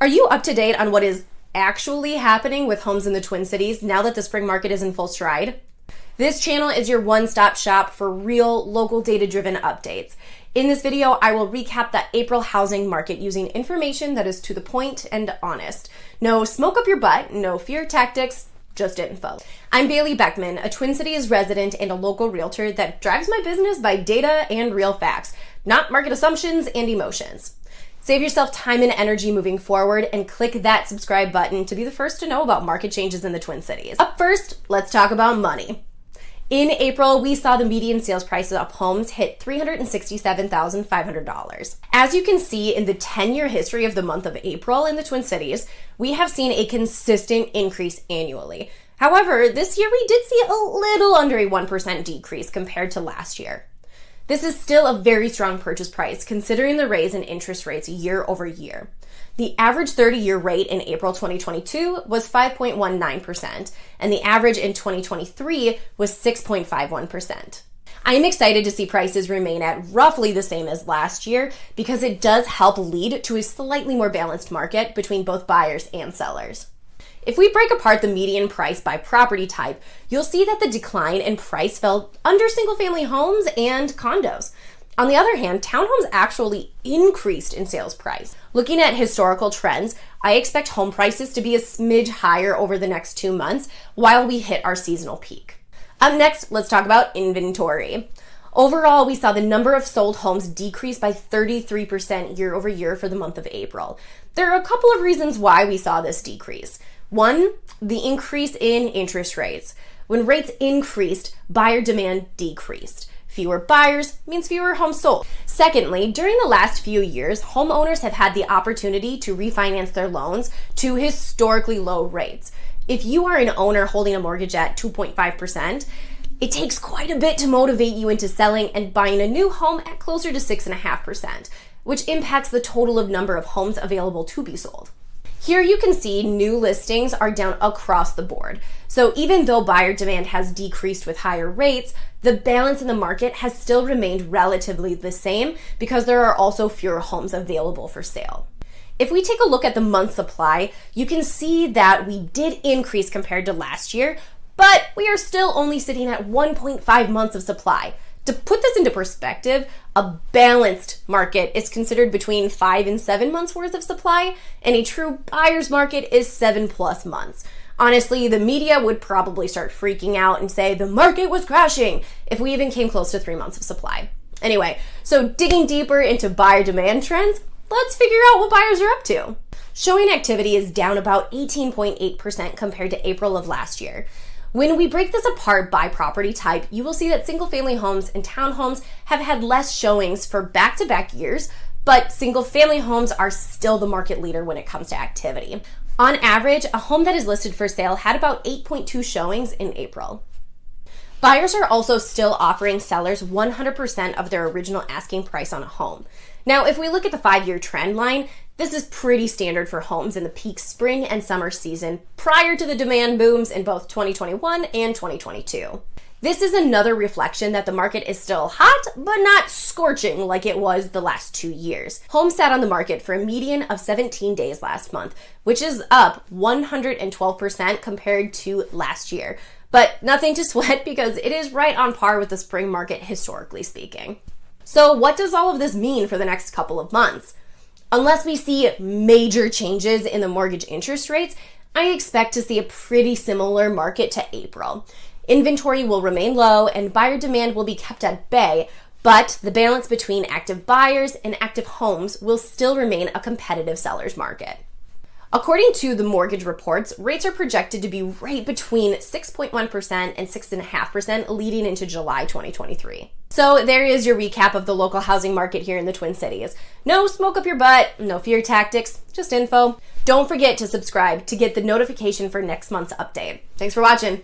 Are you up to date on what is actually happening with homes in the Twin Cities now that the spring market is in full stride? This channel is your one-stop shop for real, local data-driven updates. In this video, I will recap the April housing market using information that is to the point and honest. No smoke up your butt, no fear tactics, just info. I'm Bailey Beckman, a Twin Cities resident and a local realtor that drives my business by data and real facts, not market assumptions and emotions. Save yourself time and energy moving forward and click that subscribe button to be the first to know about market changes in the Twin Cities. Up first, let's talk about money. In April, we saw the median sales prices of homes hit $367,500. As you can see in the 10-year history of the month of April in the Twin Cities, we have seen a consistent increase annually. However, this year we did see a little under a 1% decrease compared to last year. This is still a very strong purchase price considering the raise in interest rates year over year. The average 30-year rate in April 2022 was 5.19%, and the average in 2023 was 6.51%. I am excited to see prices remain at roughly the same as last year because it does help lead to a slightly more balanced market between both buyers and sellers. If we break apart the median price by property type, you'll see that the decline in price fell under single-family homes and condos. On the other hand, townhomes actually increased in sales price. Looking at historical trends, I expect home prices to be a smidge higher over the next 2 months while we hit our seasonal peak. Up next, let's talk about inventory. Overall, we saw the number of sold homes decrease by 33% year over year for the month of April. There are a couple of reasons why we saw this decrease. One, the increase in interest rates. When rates increased, buyer demand decreased. Fewer buyers means fewer homes sold. Secondly, during the last few years, homeowners have had the opportunity to refinance their loans to historically low rates. If you are an owner holding a mortgage at 2.5%, it takes quite a bit to motivate you into selling and buying a new home at closer to 6.5%, which impacts the total of number of homes available to be sold. Here you can see new listings are down across the board. So even though buyer demand has decreased with higher rates, the balance in the market has still remained relatively the same because there are also fewer homes available for sale. If we take a look at the month supply, you can see that we did increase compared to last year, but we are still only sitting at 1.5 months of supply. To put this into perspective, a balanced market is considered between 5 and 7 months worth of supply, and a true buyer's market is 7+ months. Honestly, the media would probably start freaking out and say the market was crashing if we even came close to 3 months of supply. Anyway, so digging deeper into buyer demand trends, let's figure out what buyers are up to. Showing activity is down about 18.8% compared to April of last year. When we break this apart by property type, you will see that single-family homes and townhomes have had less showings for back-to-back years, but single-family homes are still the market leader when it comes to activity. On average, a home that is listed for sale had about 8.2 showings in April. Buyers are also still offering sellers 100% of their original asking price on a home. Now, if we look at the 5-year trend line, this is pretty standard for homes in the peak spring and summer season prior to the demand booms in both 2021 and 2022. This is another reflection that the market is still hot, but not scorching like it was the last 2 years. Homes sat on the market for a median of 17 days last month, which is up 112% compared to last year. But nothing to sweat because it is right on par with the spring market historically speaking. So what does all of this mean for the next couple of months? Unless we see major changes in the mortgage interest rates, I expect to see a pretty similar market to April. Inventory will remain low and buyer demand will be kept at bay, but the balance between active buyers and active homes will still remain a competitive seller's market. According to the mortgage reports, rates are projected to be right between 6.1% and 6.5% leading into July 2023. So there is your recap of the local housing market here in the Twin Cities. No smoke up your butt, no fear tactics, just info. Don't forget to subscribe to get the notification for next month's update. Thanks for watching.